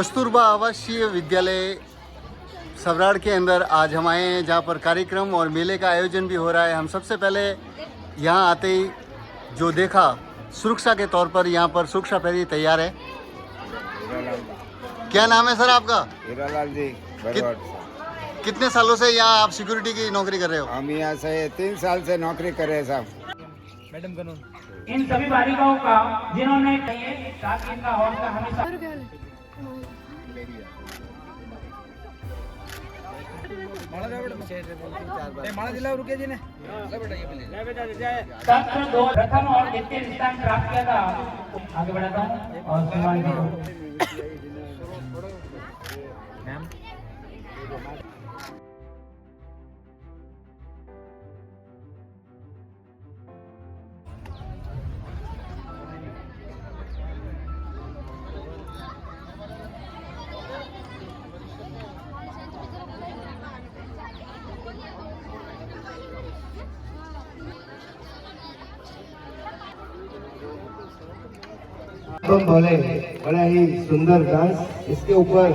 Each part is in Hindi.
कस्तूरबा आवासीय विद्यालय सवराड़ के अंदर आज हम आए हैं, जहाँ पर कार्यक्रम और मेले का आयोजन भी हो रहा है। हम सबसे पहले यहाँ आते ही जो देखा, सुरक्षा के तौर पर यहाँ पर सुरक्षा पहले तैयार है। क्या नाम है सर आपका? हीरालाल जी। कितने सालों से यहाँ आप सिक्योरिटी की नौकरी कर रहे हो? हम यहाँ से 3 साल से नौकरी कर रहे हैं साहब। मैडम कानून इन सभी बालिकाओं का जिन्होंने ताकि इनका हौसला हमेशा सत्र 2 प्रथम और द्वितीय स्थान प्राप्त किया था। आगे बढ़ाता हूँ और सम्मानित करूँ। बोले बड़ा ही सुंदर डांस। इसके ऊपर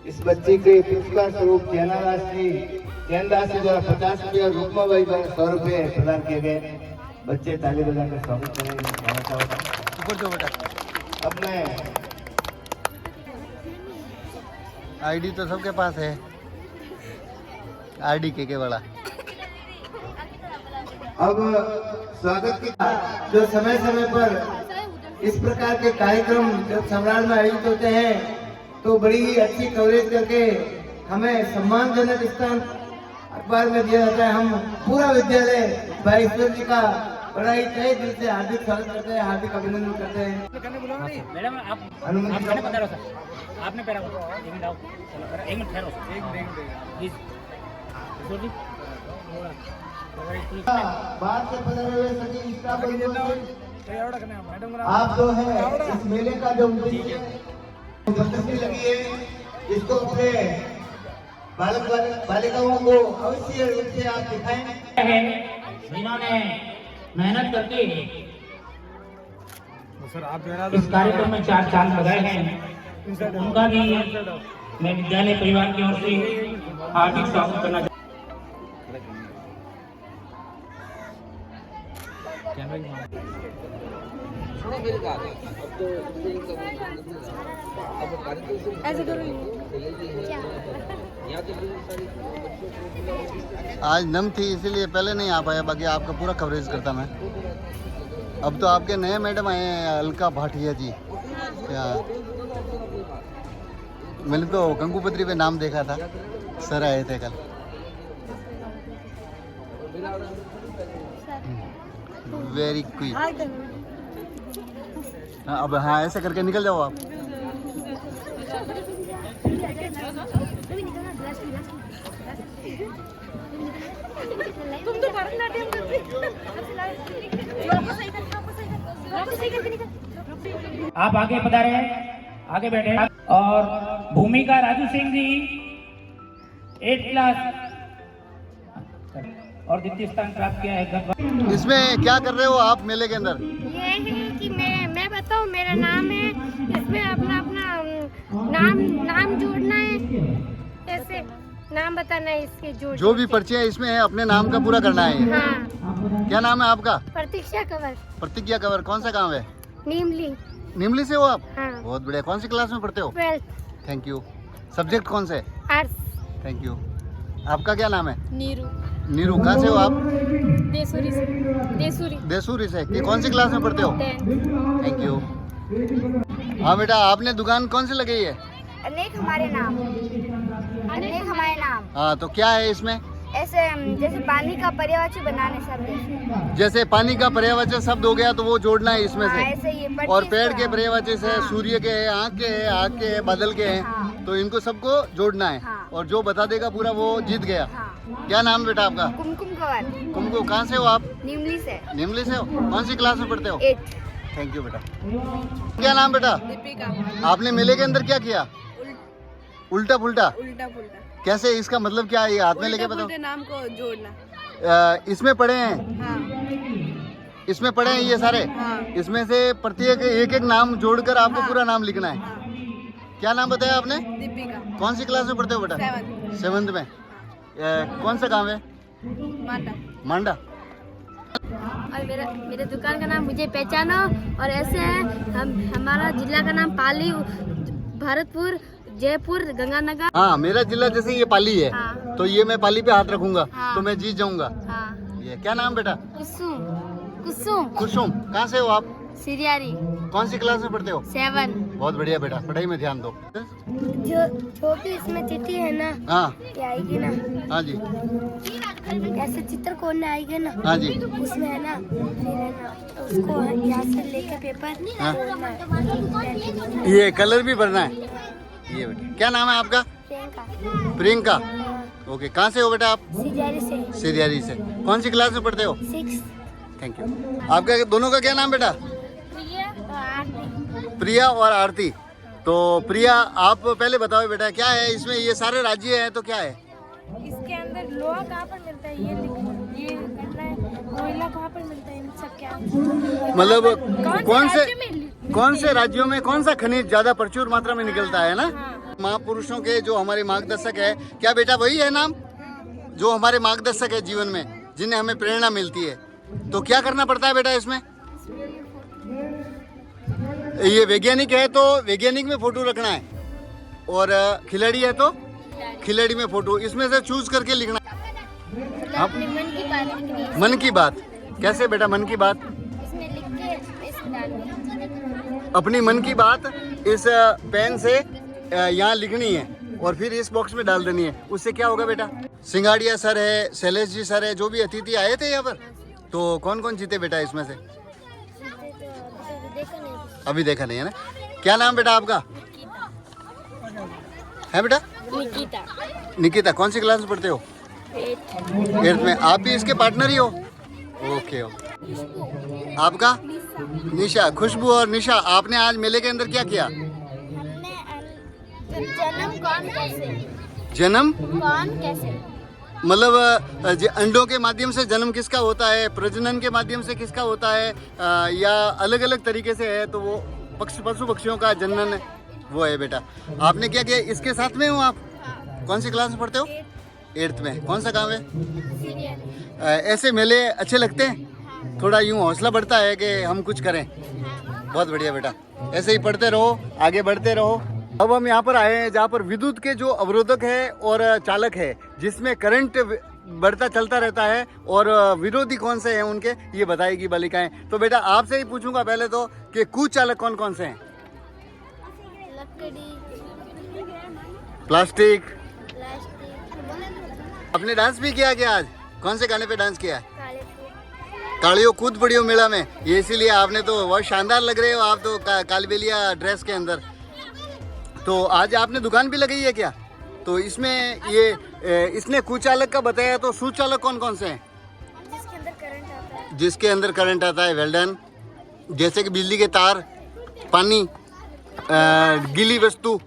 इस बच्चे के पुरस्कार स्वरूप जैनदास जी द्वारा 50 रुपये और रुक्माबाई द्वारा 100 रुपये प्रदान किए गए। बच्चे ताली बजाकर स्वागत करें। अब मैं आईडी तो सबके पास है, आईडी के वाला। अब स्वागत की जो समय समय पर इस प्रकार के कार्यक्रम जब सवराड़ में आयोजित होते हैं तो बड़ी ही अच्छी कवरेज करके हमें सम्मानजनक स्थान अखबार में दिया जाता है। हम पूरा विद्यालय भाई ईश्वर जी का बड़ा ही तहे दिल से हार्दिक स्वागत करते हैं, हार्दिक अभिनंदन करते हैं। मैडम आप बता रहे सर, आपने पैरा एक मिनट आओ, एक मिनट ठहरो सर, एक मिनट प्लीज। बाहर से पधारे हुए सभी स्टाफ आप जो है इस मेले का जो उद्देश्य प्रदर्शनी लगी है, इसको अपने बालिकाओं को अवश्य रूप से आप दिखाएं। जिन्होंने मेहनत करके इस कार्यक्रम में 4 साल लगाए हैं, उनका भी मैं विद्यालय परिवार की ओर से हार्दिक स्वागत करना चाहता हूँ। आज नम थी इसीलिए पहले नहीं आ पाया, बाकी आपका पूरा कवरेज करता मैं। अब तो आपके नए मैडम आए हैं, अलका भाटिया जी। मैंने तो गंगूपत्री पे नाम देखा था, सर आए थे कल। Very quick. अब हाँ, ऐसे करके निकल जाओ आप। तुम तो भरतनाट्यम करते। आप आगे पधारे हैं, आगे बैठे। और भूमिका राजू सिंह जी 8th क्लास और द्वितीय स्थान प्राप्त किया है। इसमें क्या कर रहे हो आप मेले के अंदर? ये है कि मैं बताऊं, मेरा नाम है, इसमें अपना नाम जोड़ना है, ऐसे नाम बताना है इसके जो भी पर्चे है इसमें है, अपने नाम का पूरा करना है। हाँ। क्या नाम है आपका? प्रतीक्षा कंवर। प्रतिज्ञा कंवर। कौन सा गांव है? नीमली। निमली से हो आप? हाँ। बहुत बढ़िया। कौन सी क्लास में पढ़ते हो? 12th। Thank you. सब्जेक्ट कौन से? आर्ट्स। Thank you. आपका क्या नाम है? नीरू। नीरू। कहाँ से हो आप? देसूरी से। देसूरी से। कौन सी क्लास में पढ़ते हो? 10th। Thank you. हाँ बेटा, आपने दुकान कौन सी लगाई है? अनेक हमारे नाम। हाँ, तो क्या है इसमें? ऐसे जैसे पानी का पर्यायवाची बनाने शब्द। जैसे पानी का पर्यायवाची शब्द हो गया तो वो जोड़ना है इसमें से। ऐसे ही और पेड़ के पर्यायवाची से सूर्य के है, आँख के है, आग के है, बादल के हैं। तो इनको सबको जोड़ना है। और जो बता देगा पूरा वो जीत गया। क्या नाम बेटा आपका? कुमकुम कंवर। कुमकुम। कहाँ से हो आप? नीमली से। निमली से हो। कौन सी क्लास में पढ़ते हो? 8th। थैंक यू बेटा। क्या नाम बेटा? दीपिका। आपने मेले के अंदर क्या किया? उल्टा पुल्टा। कैसे? इसका मतलब क्या है? ये हाथ में लेके बताओ। नाम को जोड़ना। इसमें पढ़े हैं? हाँ। इसमें पढ़े हैं ये सारे? हाँ। इसमें से प्रत्येक एक एक नाम जोड़कर आपको पूरा नाम लिखना है। क्या नाम बताया आपने? दीपिका। कौन सी क्लास में पढ़ते हो बेटा? 7th में। कौन सा गांव है? मांडा। मांडा। और मेरे दुकान का नाम मुझे पहचानो। और ऐसे है हमारा जिला का नाम पाली, भरतपुर, जयपुर, गंगानगर। हाँ, मेरा जिला जैसे ये पाली है। हाँ। तो ये मैं पाली पे हाथ रखूंगा। हाँ। तो मैं जीत जाऊंगा। हाँ। ये क्या नाम बेटा? कुसुम। कुसुम। कुसुम। कहाँ से हो आप? सिरियारी। कौन सी क्लास में पढ़ते हो? 7। बहुत बढ़िया बेटा, पढ़ाई में ध्यान दो। जो छोटी इसमें चिट्ठी है ना, हाँ ये आएगी ना, हाँ जी, ऐसे चित्र कोने आएगी ना, हाँ जी। उसमें है ना, फिर है ना उसको यहाँ से लेके पेपर हाँ। तोड़ना है। ये कलर भी भरना है। ये बेटा, क्या नाम है आपका? प्रियंका। प्रियंका। ओके, कहाँ से हो बेटा आप? सिरियारी से। सिरियारी से। कौन सी क्लास में पढ़ते हो? 6। Thank you. आपका दोनों का क्या नाम बेटा? प्रिया और आरती। प्रिया और आरती। तो प्रिया, आप पहले बताओ बेटा, क्या है इसमें? ये सारे राज्य हैं तो क्या है? इसके अंदर लोहा कहाँ पर मिलता है, ये करना है, कोयला कहाँ पर मिलता है, इन सब क्या मतलब कौन से राज्यों में कौन सा खनिज ज्यादा प्रचुर मात्रा में निकलता है ना? महापुरुषों के जो हमारे मार्गदर्शक है, क्या बेटा वही है नाम जो हमारे मार्गदर्शक है जीवन में, जिन्हें हमें प्रेरणा मिलती है? तो क्या करना पड़ता है बेटा इसमें? ये वैज्ञानिक है तो वैज्ञानिक में फोटो रखना है, और खिलाड़ी है तो खिलाड़ी में फोटो, इसमें से चूज करके लिखना है। अपने मन की बात लिखनी है। मन की बात कैसे बेटा? मन की बात इसमें लिख के इसमें डालनी है। अपनी मन की बात इस पेन से यहाँ लिखनी है और फिर इस बॉक्स में डाल देनी है। उससे क्या होगा बेटा? सिंगाड़िया सर है, शैलेश जी सर है, जो भी अतिथि आए थे यहाँ पर, तो कौन कौन जीते बेटा इसमें से? अभी देखा नहीं है ना। क्या नाम बेटा आपका है बेटा? निकिता। निकिता। कौन सी क्लास में पढ़ते हो? 8th में। आप भी इसके पार्टनर ही हो? ओके। आपका? निशा। खुशबू और निशा, आपने आज मेले के अंदर क्या किया? हमने जन्म कौन कैसे, जन्म कौन कैसे, मतलब अंडों के माध्यम से जन्म किसका होता है, प्रजनन के माध्यम से किसका होता है, या अलग अलग तरीके से है, तो वो पशु पक्षियों का जनन वो है बेटा। आपने क्या किया? इसके साथ में हो आप? कौन सी क्लास में पढ़ते हो? 8th में। कौन सा काम है? ऐसे मेले अच्छे लगते हैं? थोड़ा यूं हौसला बढ़ता है कि हम कुछ करें। बहुत बढ़िया बेटा, ऐसे ही पढ़ते रहो, आगे बढ़ते रहो। अब हम यहाँ पर आए हैं जहाँ पर विद्युत के जो अवरोधक है और चालक है, जिसमें करंट बढ़ता चलता रहता है, और विरोधी कौन से हैं उनके, ये बताएगी बालिकाएं। तो बेटा आपसे ही पूछूंगा पहले तो कि कुचालक कौन कौन से हैं? लकड़ी, प्लास्टिक। प्लास्टिक, आपने डांस भी किया क्या आज? कौन से गाने पे डांस किया है? काले फूल। कालियो कूद पड़ी हो मेला में, ये इसीलिए आपने तो बहुत शानदार लग रहे हो आप तो कालबेलिया ड्रेस के अंदर। तो आज आपने दुकान भी लगाई है क्या? तो इसमें ये इसने कुचालक का बताया, तो सुचालक कौन कौन से हैं? जिसके अंदर करंट आता है। जिसके अंदर करंट आता है। Well done. जैसे कि बिजली के तार, पानी, गीली वस्तु,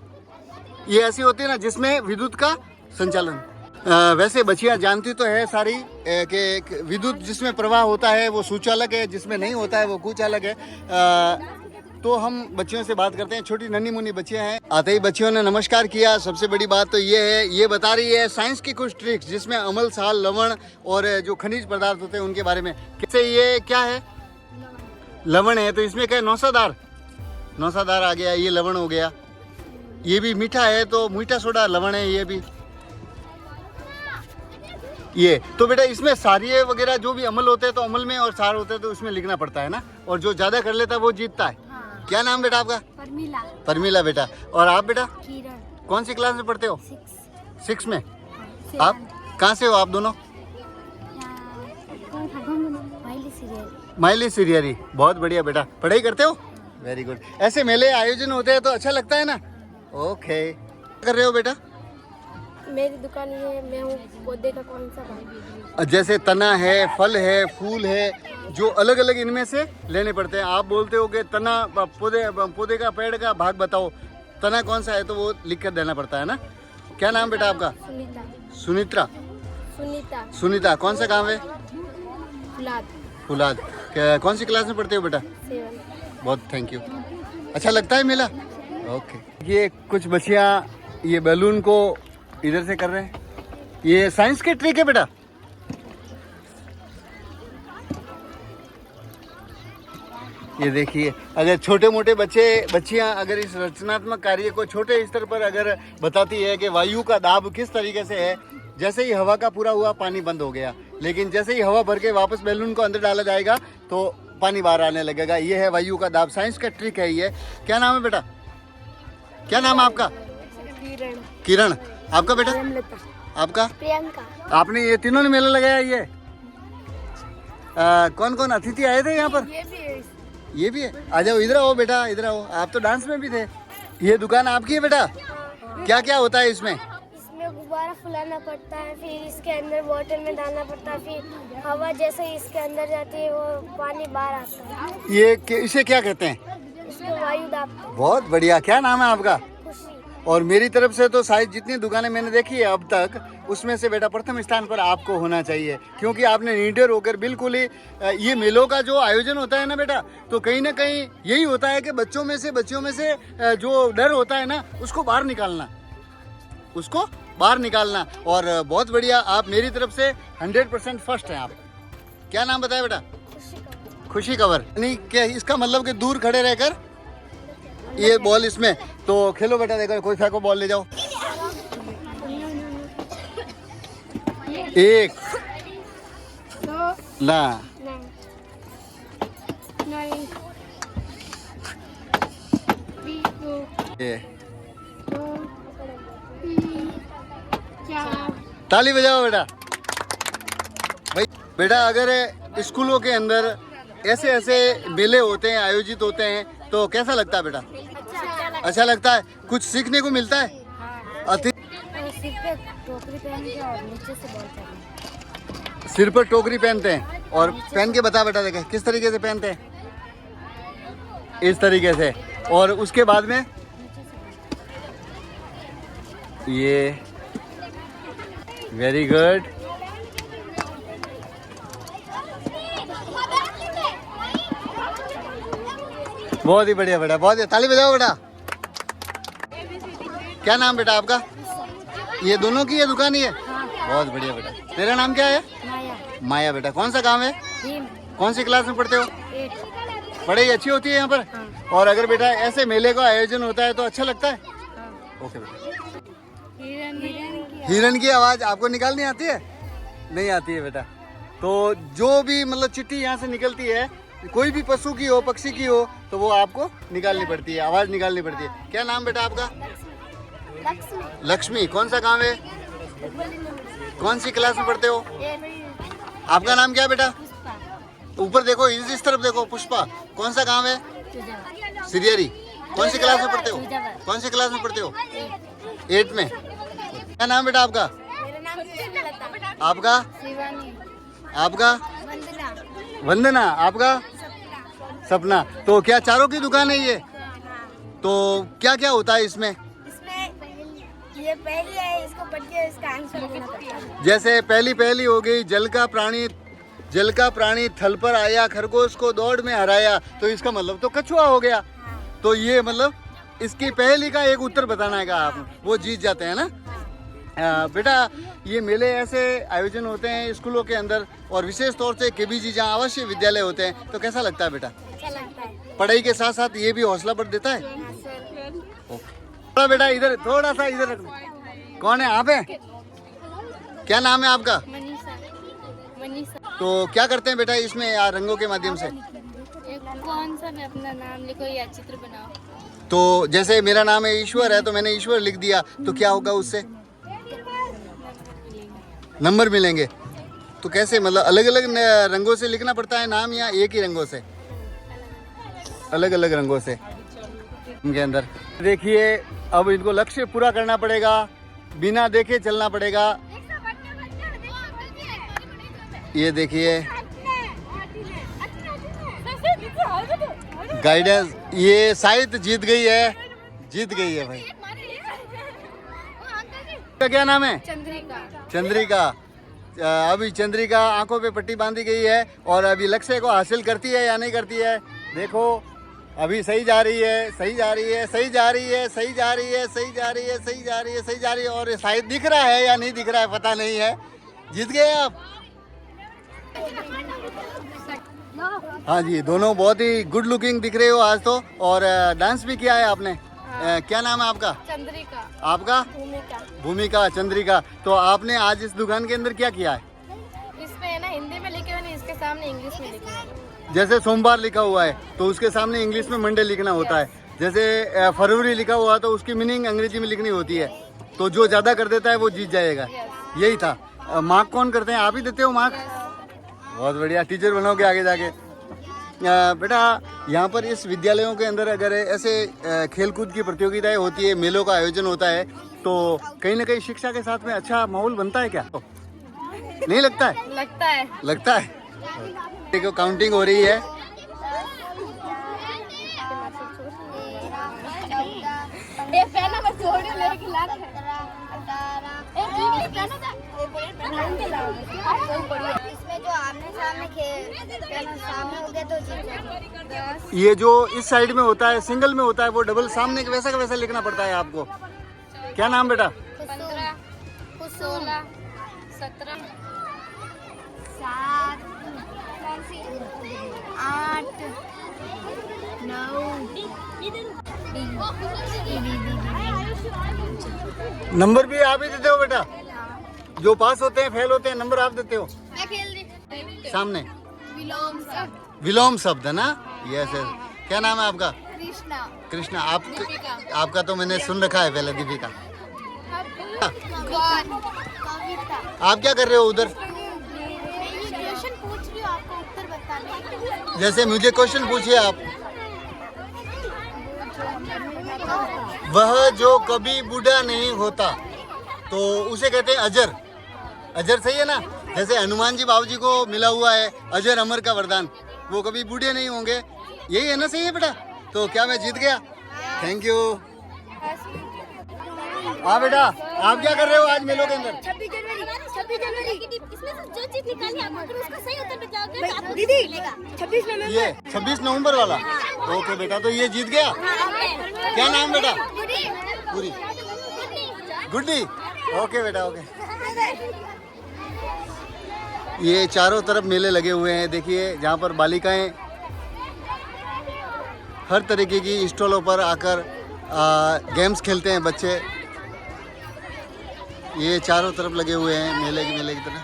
ये ऐसी होती है ना जिसमें विद्युत का संचालन। वैसे बच्चियां जानती तो है सारी कि विद्युत जिसमें प्रवाह होता है वो सुचालक है, जिसमें नहीं होता है वो कुचालक है। तो हम बच्चियों से बात करते हैं। छोटी नन्ही मुन्नी बच्चियां हैं। आते ही बच्चियों ने नमस्कार किया। सबसे बड़ी बात तो ये है, ये बता रही है साइंस की कुछ ट्रिक्स, जिसमें अमल, साल, लवण और जो खनिज पदार्थ होते हैं उनके बारे में। कैसे? ये क्या है? लवण है। तो इसमें क्या है? नौसादार। नौसादार आ गया, ये लवण हो गया। ये भी मीठा है तो मीठा सोडा लवण है ये भी। ये तो बेटा इसमें सारिये वगैरह जो भी अमल होते हैं तो अमल में, और सार होते हैं तो उसमें लिखना पड़ता है ना, और जो ज्यादा कर लेता है वो जीतता है। हाँ। क्या नाम बेटा आपका? परमीला। परमीला बेटा। और आप बेटा किरण। कौन सी क्लास में पढ़ते हो? 6 में। हाँ। आप कहाँ से हो आप दोनों? माइली सिरियरी। बहुत बढ़िया बेटा, पढ़ाई करते हो? Very good. ऐसे मेले आयोजन होते हैं तो अच्छा लगता है ना? ओके। क्या कर रहे हो बेटा? मेरी दुकान ये है, मैं हूँ पौधे का कौन सा भाग? जैसे तना है, फल है, फूल है, जो अलग अलग इनमें से लेने पड़ते हैं। आप बोलते हो कि तना पौधे का, पेड़ का भाग बताओ, तना कौन सा है, तो वो लिख कर देना पड़ता है ना। क्या नाम बेटा आपका? सुनीता। सुनित्रा। सुनीता। सुनीता। कौन सा काम है? फुलाद। फुलाद। कौन सी क्लास में पढ़ते हो बेटा? 7। बहुत थैंक यू। अच्छा लगता है मेला? ओके, ये कुछ बच्चियाँ ये बैलून को इधर से कर रहे हैं। ये साइंस के ट्रिक है बेटा। ये देखिए, अगर छोटे मोटे बच्चियाँ अगर इस रचनात्मक कार्य को छोटे स्तर पर अगर बताती है कि वायु का दाब किस तरीके से है, जैसे ही हवा का पूरा हुआ पानी बंद हो गया, लेकिन जैसे ही हवा भर के वापस बैलून को अंदर डाला जाएगा तो पानी बाहर आने लगेगा। ये है वायु का दाब, साइंस का ट्रिक है ये। क्या नाम है बेटा? क्या नाम है आपका? किरण। आपका बेटा? आपका? प्रियंका। आपने ये तीनों ने मेला लगाया ये? कौन कौन अतिथि आए थे यहाँ पर? ये भी है। आ जाओ, इधर आओ बेटा, इधर आओ। आप तो डांस में भी थे। ये दुकान आपकी है बेटा? क्या क्या होता है इसमें? इसमें गुब्बारा फुलाना पड़ता है, फिर इसके अंदर बोतल में डालना पड़ता है, फिर हवा जैसे इसके अंदर जाती है वो पानी बाहर आता है। ये इसे क्या कहते हैं? इसको वायु दाब। बहुत बढ़िया। क्या नाम है आपका? खुशी। और मेरी तरफ से तो शायद जितनी दुकानें मैंने देखी है अब तक, उसमें से बेटा प्रथम स्थान पर आपको होना चाहिए, क्योंकि आपने निडर होकर बिल्कुल ही ये मेलों का जो आयोजन होता है ना बेटा, तो कहीं ना कहीं यही होता है कि बच्चों में से जो डर होता है ना, उसको बाहर निकालना। और बहुत बढ़िया, आप मेरी तरफ से 100% फर्स्ट हैं आप। क्या नाम बताया बेटा? खुशी कंवर। नहीं क्या इसका मतलब कि दूर खड़े रहकर ये बॉल इसमें तो खेलो बेटा। देखो कोई फेंको, बॉल ले जाओ। 1 ना ये ताली बजाओ बेटा। भाई बेटा, अगर स्कूलों के अंदर ऐसे मेले होते हैं, आयोजित होते हैं, तो कैसा लगता है बेटा? अच्छा लगता है। कुछ सीखने को मिलता है? सिर पर टोकरी पहनते हैं और पहन के बता बेटा, देखे किस तरीके से पहनते हैं? इस तरीके से। और उसके बाद में ये वेरी गुड। बहुत ही बढ़िया बेटा, बहुत ही। ताली बजाओ बेटा। क्या नाम बेटा आपका? ये दोनों की ये दुकान ही है? बहुत बढ़िया बेटा। तेरा नाम क्या है? माया बेटा। कौन सा गांव है? कौन सी क्लास में पढ़ते हो? पढ़ाई अच्छी होती है यहाँ पर? और अगर बेटा ऐसे मेले का आयोजन होता है तो अच्छा लगता है? ओके बेटा। हिरन की आवाज आपको निकालनी आती है? नहीं आती है बेटा। तो जो भी मतलब चिट्ठी यहाँ से निकलती है, कोई भी पशु की हो, पक्षी की हो, तो वो आपको निकालनी पड़ती है, आवाज निकालनी पड़ती है। क्या नाम बेटा आपका? लक्ष्मी। कौन सा गांव है? कौन सी क्लास में पढ़ते हो? आपका नाम क्या है बेटा? ऊपर देखो, इस तरफ देखो। पुष्पा। कौन सा गांव है? सिरियरी। कौन सी क्लास में पढ़ते हो? कौन सी क्लास में पढ़ते हो? 8 में। क्या नाम बेटा आपका? आपका? आपका? वंदना। आपका? सपना। तो क्या चारों की दुकान है ये? तो क्या क्या होता है इसमें? ये पहली है, इसको पढ़ के इसका आंसर देना पड़ता है। जैसे पहली हो गई, जल का प्राणी थल पर आया, खरगोश को दौड़ में हराया, तो इसका मतलब तो कछुआ हो गया। तो ये मतलब इसकी पहली का एक उत्तर बताना है आप, वो जीत जाते हैं ना। बेटा, ये मेले ऐसे आयोजन होते हैं स्कूलों के अंदर, और विशेष तौर से केबीजी जहाँ आवासीय विद्यालय होते हैं, तो कैसा लगता है बेटा? अच्छा लगता है। पढ़ाई के साथ साथ ये भी हौसला बढ़ देता है। थोड़ा बेटा इधर, थोड़ा सा इधर रखना। कौन है आप? है क्या नाम है आपका? मनीषा। तो क्या करते हैं बेटा इसमें रंगों के माध्यम से? कौन सा में अपना नाम लिखो या चित्र बनाओ। तो जैसे मेरा नाम है ईश्वर है, तो मैंने ईश्वर लिख दिया, तो क्या होगा उससे? नंबर मिलेंगे। तो कैसे, मतलब अलग अलग रंगों से लिखना पड़ता है नाम, या एक ही रंगों से? अलग अलग रंगों से इनके अंदर। देखिए, अब इनको लक्ष्य पूरा करना पड़ेगा, बिना देखे चलना पड़ेगा। ये देखिए गाइडेंस, ये शायद जीत गई है भाई। क्या नाम है? चंद्रिका। अभी चंद्रिका आंखों पे पट्टी बांधी गई है, और अभी लक्ष्य को हासिल करती है या नहीं करती है? देखो, अभी सही जा रही है, सही जा रही है, सही जा रही है, सही जा रही है, सही जा रही है, सही जा रही है, सही जा रही है। और शायद दिख रहा है या नहीं दिख रहा है पता नहीं है। जीत गए आप। हाँ जी, दोनों बहुत ही गुड लुकिंग दिख रहे हो आज तो। और डांस भी किया है आपने। क्या नाम है आपका? चंद्रिका। आपका? भूमिका। भूमिका, चंद्रिका। तो आपने आज इस दुकान के अंदर क्या किया है? इसमें है ना हिंदी में लिखे हुए नहीं, इसके सामने इंग्लिश में लिखे हुए। जैसे सोमवार लिखा हुआ है तो उसके सामने इंग्लिश में मंडे लिखना होता है। जैसे फरवरी लिखा हुआ तो उसकी मीनिंग अंग्रेजी में लिखनी होती है। तो जो ज़्यादा कर देता है वो जीत जाएगा। यही था। मार्क कौन करते हैं? आप ही देते हो मार्क? बहुत बढ़िया, टीचर बनोगे आगे जाके। बेटा, यहाँ पर इस विद्यालयों के अंदर अगर ऐसे खेलकूद की प्रतियोगिताएं होती है, मेलों का आयोजन होता है, तो कहीं ना कहीं शिक्षा के साथ में अच्छा माहौल बनता है क्या? नहीं लगता है? लगता है। लगता है। देखो काउंटिंग हो रही है। इसमें जो आमने सामने हो गया तो जीत। ये जो इस साइड में होता है, सिंगल में होता है, वो डबल सामने के वैसा का वैसा लिखना पड़ता है आपको। क्या नाम बेटा? 15, 16, 17, 7, 8, 9। नंबर भी आप ही देते हो बेटा? जो पास होते हैं, फेल होते हैं, नंबर आप देते हो? मैं खेल रही। सामने विलोम शब्द। विलोम शब्द है ना? Yes yes. क्या नाम है आपका? कृष्णा। कृष्णा। आपका तो मैंने सुन रखा है पहले, दीपिका। कविता। आप क्या कर रहे हो उधर? क्वेश्चन पूछ रही हूँ, आपको उत्तर बताना है। जैसे मुझे क्वेश्चन पूछिए आप। वह जो कभी बूढ़ा नहीं होता तो उसे कहते हैं अजर। अजर सही है ना? जैसे हनुमान जी बाबू जी को मिला हुआ है अजर अमर का वरदान, वो कभी बूढ़े नहीं होंगे। यही है ना? सही है बेटा? तो क्या मैं जीत गया? Thank you. हाँ बेटा, आप क्या कर रहे हो आज मेलों के अंदर? 26 जनवरी इसमें से जो चीज निकाली आप अगर उसका सही उत्तर बताओगे तो आपको दीदी मिलेगा। 26 नवंबर। ये 26 नवंबर वाला। ओके बेटा, तो ये जीत गया। क्या नाम बेटा? पूरी। गुड्डी। ओके बेटा, ओके। ये चारों तरफ मेले लगे हुए हैं। देखिए, जहाँ पर बालिकाएं हर तरीके की स्टॉलों पर आकर गेम्स खेलते हैं बच्चे। ये चारों तरफ लगे हुए हैं मेले की तरह।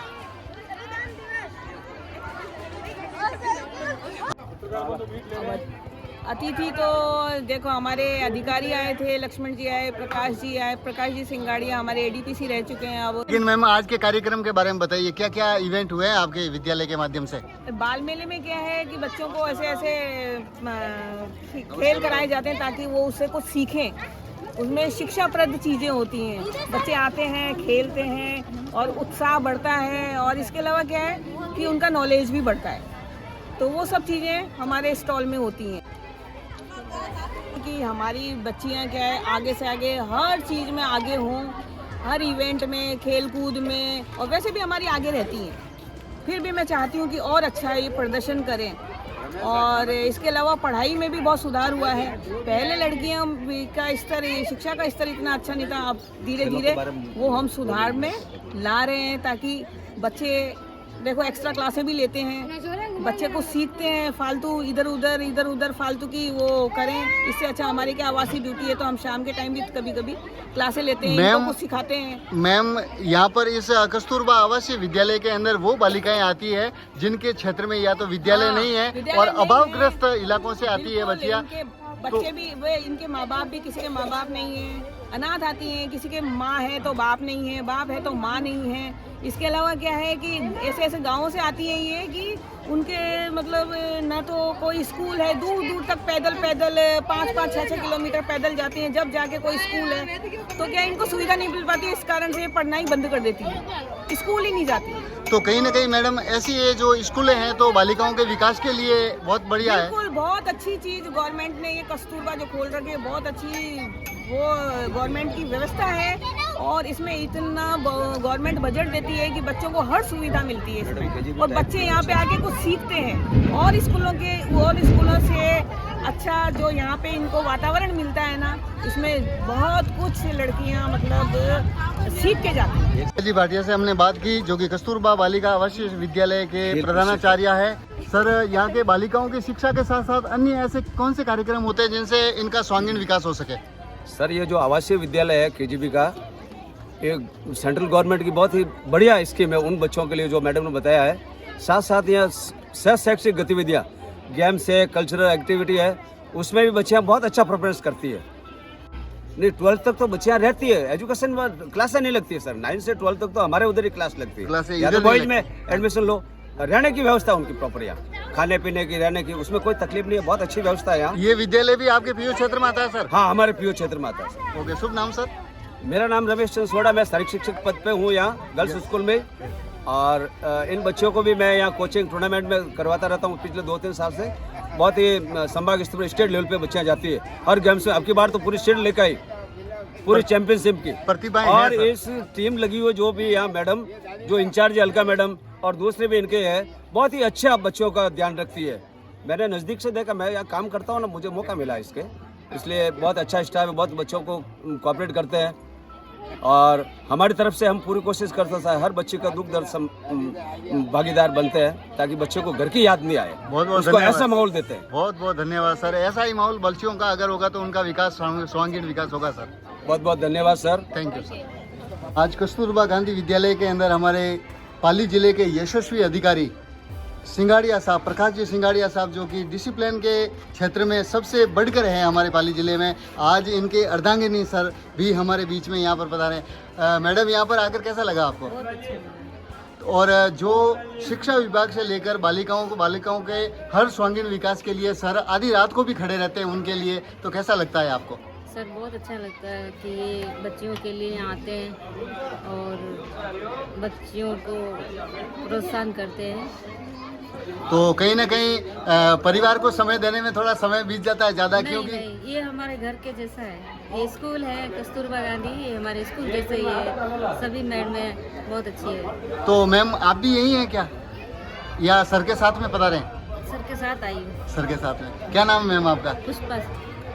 अतिथि तो देखो हमारे अधिकारी आए थे, लक्ष्मण जी आए, प्रकाश जी सिंगाड़िया हमारे एडीपीसी रह चुके हैं अब। लेकिन मैम, आज के कार्यक्रम के बारे में बताइए, क्या क्या इवेंट हुए हैं आपके विद्यालय के माध्यम से? बाल मेले में क्या है कि बच्चों को ऐसे ऐसे खेल कराए जाते हैं ताकि वो उससे कुछ सीखें। उसमें शिक्षाप्रद चीज़ें होती हैं, बच्चे आते हैं, खेलते हैं और उत्साह बढ़ता है। और इसके अलावा क्या है कि उनका नॉलेज भी बढ़ता है। तो वो सब चीज़ें हमारे स्टॉल में होती हैं कि हमारी बच्चियां क्या है आगे से आगे हर चीज़ में आगे हों, हर इवेंट में, खेल कूद में। और वैसे भी हमारी आगे रहती हैं, फिर भी मैं चाहती हूँ कि और अच्छा ये प्रदर्शन करें। और इसके अलावा पढ़ाई में भी बहुत सुधार हुआ है। पहले लड़कियां का स्तर, शिक्षा का स्तर इतना अच्छा नहीं था। अब धीरे धीरे वो हम सुधार में ला रहे हैं ताकि बच्चे देखो एक्स्ट्रा क्लासें भी लेते हैं, बच्चे को सीखते हैं, फालतू इधर उधर फालतू की वो करें। इससे अच्छा हमारी क्या आवासीय ड्यूटी है तो हम शाम के टाइम भी कभी कभी क्लासें लेते हैं, इनको कुछ सिखाते हैं। मैम, यहाँ पर इस कस्तूरबा आवासीय विद्यालय के अंदर वो बालिकाएं आती है जिनके क्षेत्र में या तो विद्यालय नहीं है और अभावग्रस्त इलाकों से आती है बच्चियाँ। बच्चे भी वे, इनके माँ बाप भी, किसी के माँ बाप नहीं है, अनाथ आती हैं, किसी के माँ है तो बाप नहीं है, बाप है तो माँ नहीं है। इसके अलावा क्या है कि ऐसे ऐसे गाँवों से आती है ये कि उनके मतलब न तो कोई स्कूल है, दूर दूर तक पैदल 5-6 किलोमीटर पैदल जाती हैं, जब जाके कोई स्कूल है तो क्या इनको सुविधा नहीं मिल पाती है। इस कारण से पढ़ना ही बंद कर देती है, स्कूल ही नहीं जाती। तो कहीं ना कहीं मैडम ऐसी ये जो स्कूलें हैं तो बालिकाओं के विकास के लिए बहुत बढ़िया है। बिल्कुल, बहुत अच्छी चीज़ गवर्नमेंट ने ये कस्तूरबा जो खोल रखी है, बहुत अच्छी वो गवर्नमेंट की व्यवस्था है और इसमें इतना गवर्नमेंट बजट देती है कि बच्चों को हर सुविधा मिलती है इसमें, और बच्चे यहाँ पे आके कुछ सीखते हैं और स्कूलों से अच्छा जो यहाँ पे इनको वातावरण मिलता है ना, इसमें बहुत कुछ लड़कियाँ मतलब सीख के जाती हैं। जी भाटिया से हमने बात की, जो कि कस्तूरबा बालिका आवासीय विद्यालय के प्रधानाचार्य है। सर, यहाँ के बालिकाओं की शिक्षा के साथ साथ अन्य ऐसे कौन से कार्यक्रम होते हैं जिनसे इनका सर्वांगीण विकास हो सके? सर, ये जो आवासीय विद्यालय है केजीबी का, ये सेंट्रल गवर्नमेंट की बहुत ही बढ़िया स्कीम है उन बच्चों के लिए जो मैडम ने बताया है। साथ साथ यहाँ सह शैक्षिक गतिविधियाँ, गेम्स है, कल्चरल एक्टिविटी है, उसमें भी बच्चियाँ बहुत अच्छा परफॉर्मेंस करती है। नहीं, 12th तक तो बच्चियाँ रहती है, एजुकेशन में क्लासें नहीं लगती है सर। 9 से 12 तक तो हमारे उधर ही क्लास लगती है, या तो बॉयज में एडमिशन लो। रहने की व्यवस्था उनकी प्रॉपर, यहाँ खाने पीने की, रहने की, उसमें कोई तकलीफ नहीं है, बहुत अच्छी व्यवस्था है यहाँ। ये विद्यालय भी आपके पीओ क्षेत्र में आता है सर? हाँ, हमारे पीओ क्षेत्र में आता है सर। ओके, शुभ नाम सर? मेरा नाम रमेश चंद्र सोडा, मैं शारीरिक शिक्षक पद पे हूँ यहाँ गर्ल्स स्कूल में, और इन बच्चों को भी मैं यहाँ कोचिंग टूर्नामेंट में करवाता रहता हूँ पिछले 2-3 साल से। बहुत ही संभाग स्तर पर, स्टेट लेवल पे बच्चियाँ जाती है हर गेम्स में। अब की बार तो पूरी स्टेट लेकर आई, पूरी चैंपियनशिप की प्रतिभाएं और हैं इस टीम लगी हुई जो भी यहाँ मैडम जो इंचार्ज है अलका मैडम और दूसरे भी इनके हैं, बहुत ही अच्छा बच्चों का ध्यान रखती है। मैंने नज़दीक से देखा, मैं यहाँ काम करता हूँ ना, मुझे मौका मिला इसके, इसलिए बहुत अच्छा स्टाफ है, बहुत बच्चों को कोऑपरेट करते हैं और हमारी तरफ से हम पूरी कोशिश करते हैं हर बच्चे का दुख दर्द भागीदार बनते हैं ताकि बच्चे को घर की याद नहीं आए। बहुत बहुत उसको ऐसा माहौल देते हैं। बहुत बहुत धन्यवाद सर। ऐसा ही माहौल बच्चियों का अगर होगा तो उनका विकास, सर्वांगीण विकास होगा सर। बहुत बहुत धन्यवाद सर। Thank you sir. आज कस्तूरबा गांधी विद्यालय के अंदर हमारे पाली जिले के यशस्वी अधिकारी सिंगाड़िया साहब, प्रकाश जी सिंगाड़िया साहब, जो कि डिसिप्लिन के क्षेत्र में सबसे बढ़कर हैं हमारे पाली जिले में, आज इनके अर्धांगिनी सर भी हमारे बीच में यहाँ पर पधारे। मैडम, यहाँ पर आकर कैसा लगा आपको? और जो शिक्षा विभाग से लेकर बालिकाओं के हर सर्वांगीण विकास के लिए सर आधी रात को भी खड़े रहते हैं उनके लिए, तो कैसा लगता है आपको? सर, बहुत अच्छा लगता है कि ये बच्चियों के लिए यहाँ आते हैं और बच्चियों को प्रोत्साहन करते हैं। तो कहीं ना कहीं परिवार को समय देने में थोड़ा समय बीत जाता है ज़्यादा, क्योंकि नहीं, ये हमारे घर के जैसा है। ये स्कूल है कस्तूरबा गांधी, ये हमारे स्कूल जैसे ही है। सभी मैडमें बहुत अच्छी है। तो मैम, आप भी यही हैं क्या, या सर के साथ में पधारे हैं? सर के साथ आई हूँ। सर के साथ में। क्या नाम है मैम आपका?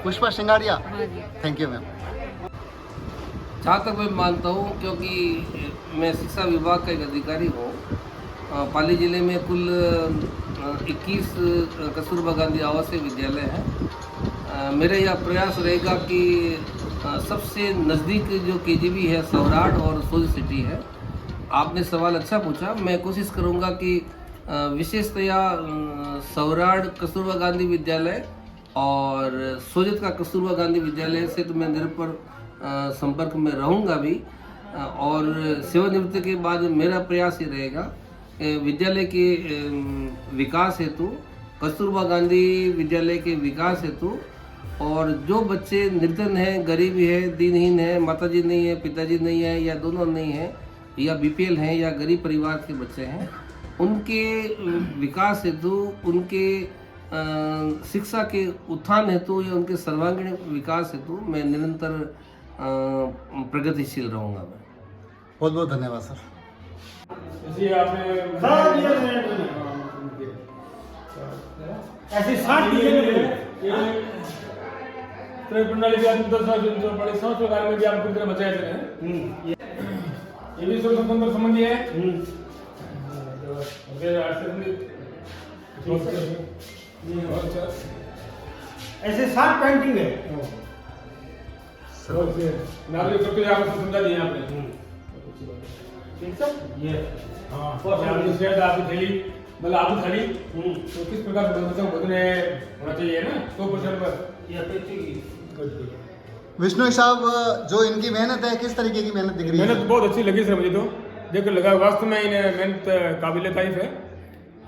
पुष्पा सिंगाड़िया। हाँ जी। Thank you ma'am. जहाँ तक मैं मानता हूँ, क्योंकि मैं शिक्षा विभाग का एक अधिकारी हूँ, पाली जिले में कुल 21 कस्तूरबा गांधी आवासीय विद्यालय है। मेरा यह प्रयास रहेगा कि सबसे नज़दीक जो केजीबी है सवराट और सोज सिटी है। आपने सवाल अच्छा पूछा, मैं कोशिश करूँगा कि विशेषतया सवराट कस्तूरबा गांधी विद्यालय और सोजत का कस्तूरबा गांधी विद्यालय से तो मैं निरंतर संपर्क में रहूँगा भी, और सेवानिवृत्ति के बाद मेरा प्रयास ये रहेगा विद्यालय के विकास हेतु, कस्तूरबा गांधी विद्यालय के विकास हेतु, और जो बच्चे निर्धन हैं, गरीबी है, दीनहीन है, माताजी नहीं है, पिताजी नहीं है, या दोनों नहीं है, या बीपीएल हैं, या गरीब परिवार के बच्चे हैं, उनके विकास हेतु, उनके शिक्षा के उत्थान हेतु या उनके सर्वांगीण विकास हेतु मैं निरंतर प्रगतिशील रहूँगा। मैं बहुत बहुत धन्यवाद सर। ऐसी 60 प्रणाली भी आप 10 बड़े संस्था प्रकार में भी आप पूरी तरह बचाए थे। ये भी स्वतंत्र संबंधी है। ऐसे 60 पेंटिंग है। नागरिक को आपको समझा दिया आपने। ठीक सर, ये हाँ, आपने शायद आपकी थैली, मतलब आपकी थाली तो किस प्रकार से बच्चों को भोजन होना चाहिए ना 100% पर। विष्णु साहब, जो इनकी मेहनत है, किस तरीके की मेहनत दिख रही है? मेहनत बहुत अच्छी लगी सर, मुझे तो देखकर लगा वास्तव में इन्हें मेहनत काबिल तारीफ है।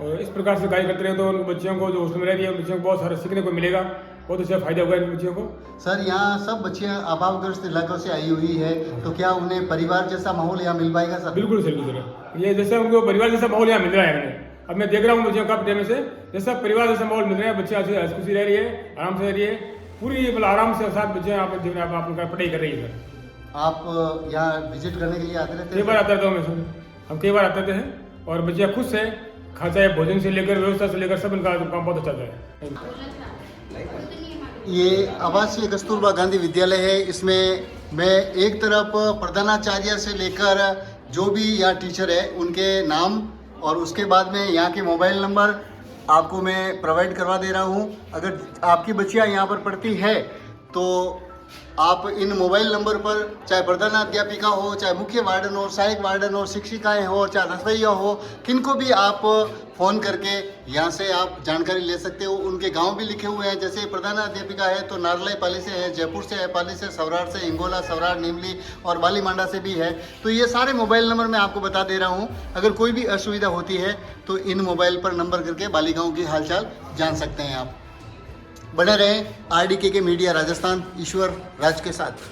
और इस प्रकार से कार्य करते रहे तो उन बच्चियों को जो हॉस्टल में रह रही है, बच्चियों को बहुत सारा सीखने को मिलेगा, बहुत अच्छा फायदा होगा इन बच्चियों को। सर, यहाँ सब बच्चियाँ अभावग्रस्त इलाकों से आई हुई है, तो क्या उन्हें परिवार जैसा माहौल यहाँ मिल पाएगा सर? बिल्कुल सर, बिल्कुल। ये जैसे उनको परिवार जैसा माहौल यहाँ मिल रहा है हमें। अब मैं देख रहा हूँ बच्चियों का टाइम से जैसा परिवार जैसा माहौल मिल रहा है, बच्चे अच्छी खुशी रह रही है, आराम से रह रही है, पूरी मतलब आराम से 7 बजे आप अपनी पढ़ाई कर रही है सर। आप यहाँ विजिट करने के लिए आते रहते कई बार आता था मैं सर, हम कई बार आते थे और बच्चे खुश से खाचा है, भोजन से लेकर व्यवस्था से लेकर सब इनका काम बहुत अच्छा है। ये आवासीय कस्तूरबा गांधी विद्यालय है। इसमें मैं एक तरफ प्रधानाचार्य से लेकर जो भी यहाँ टीचर है उनके नाम और उसके बाद में यहाँ के मोबाइल नंबर आपको मैं प्रोवाइड करवा दे रहा हूँ। अगर आपकी बच्चियाँ यहाँ पर पढ़ती है तो आप इन मोबाइल नंबर पर चाहे प्रधानाध्यापिका हो, चाहे मुख्य वार्डन हो, सहायक वार्डन हो, शिक्षिकाएं हो, चाहे रसोइया हो, किनको भी आप फ़ोन करके यहाँ से आप जानकारी ले सकते हो। उनके गांव भी लिखे हुए हैं, जैसे प्रधानाध्यापिका है तो नारलाई पाली से है, जयपुर से है, पाली से, सवराड़ से, इंगोला, सवराड़, नीमली और बाली मांडा से भी है। तो ये सारे मोबाइल नंबर मैं आपको बता दे रहा हूँ। अगर कोई भी असुविधा होती है तो इन मोबाइल पर नंबर करके बाली गाँव की हालचाल जान सकते हैं आप। बने रहें RDK के मीडिया राजस्थान ईश्वर राज के साथ।